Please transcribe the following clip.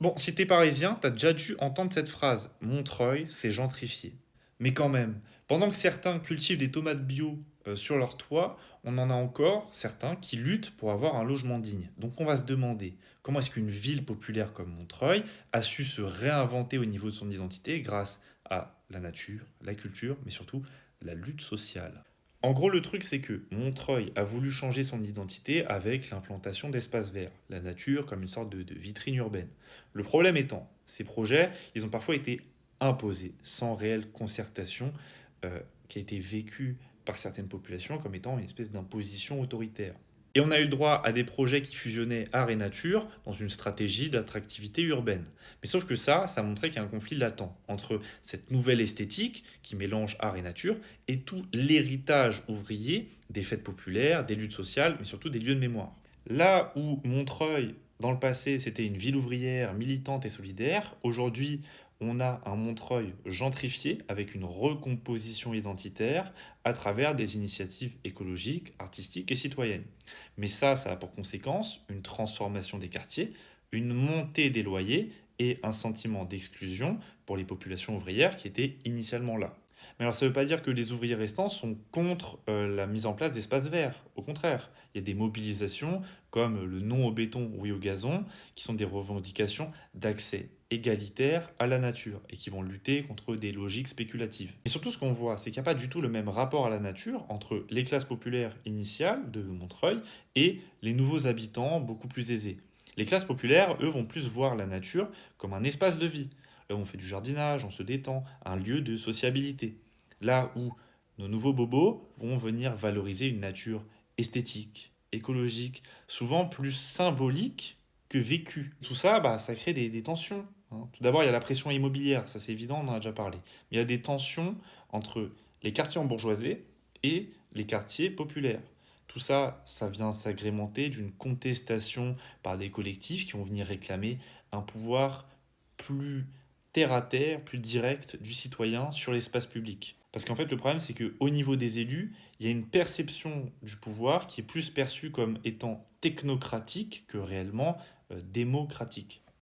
Bon, si t'es parisien, t'as déjà dû entendre cette phrase. Montreuil, c'est gentrifié. Mais quand même, pendant que certains cultivent des tomates bio sur leur toit, on en a encore certains qui luttent pour avoir un logement digne. Donc on va se demander comment est-ce qu'une ville populaire comme Montreuil a su se réinventer au niveau de son identité grâce à la nature, la culture, mais surtout la lutte sociale. En gros, le truc, c'est que Montreuil a voulu changer son identité avec l'implantation d'espaces verts, la nature comme une sorte de vitrine urbaine. Le problème étant, ces projets, ils ont parfois été imposés sans réelle concertation qui a été vécue par certaines populations comme étant une espèce d'imposition autoritaire. Et on a eu le droit à des projets qui fusionnaient art et nature dans une stratégie d'attractivité urbaine. Mais sauf que ça montrait qu'il y a un conflit latent entre cette nouvelle esthétique qui mélange art et nature et tout l'héritage ouvrier des fêtes populaires, des luttes sociales, mais surtout des lieux de mémoire. Là où Montreuil, dans le passé, c'était une ville ouvrière, militante et solidaire, aujourd'hui, on a un Montreuil gentrifié avec une recomposition identitaire à travers des initiatives écologiques, artistiques et citoyennes. Mais ça a pour conséquence une transformation des quartiers, une montée des loyers et un sentiment d'exclusion pour les populations ouvrières qui étaient initialement là. Mais alors ça ne veut pas dire que les ouvriers restants sont contre la mise en place d'espaces verts. Au contraire, il y a des mobilisations comme le non au béton, oui au gazon, qui sont des revendications d'accès égalitaire à la nature et qui vont lutter contre des logiques spéculatives. Et surtout ce qu'on voit, c'est qu'il n'y a pas du tout le même rapport à la nature entre les classes populaires initiales de Montreuil et les nouveaux habitants beaucoup plus aisés. Les classes populaires, eux, vont plus voir la nature comme un espace de vie. Là où on fait du jardinage, on se détend, un lieu de sociabilité. Là où nos nouveaux bobos vont venir valoriser une nature esthétique, écologique, souvent plus symbolique que vécue. Tout ça, ça crée des tensions, hein. Tout d'abord, il y a la pression immobilière, ça c'est évident, on en a déjà parlé. Mais il y a des tensions entre les quartiers embourgeoisés et les quartiers populaires. Tout ça, ça vient s'agrémenter d'une contestation par des collectifs qui vont venir réclamer un pouvoir plus terre à terre, plus direct du citoyen sur l'espace public. Parce qu'en fait, le problème, c'est qu'au niveau des élus, il y a une perception du pouvoir qui est plus perçue comme étant technocratique que réellement démocratique.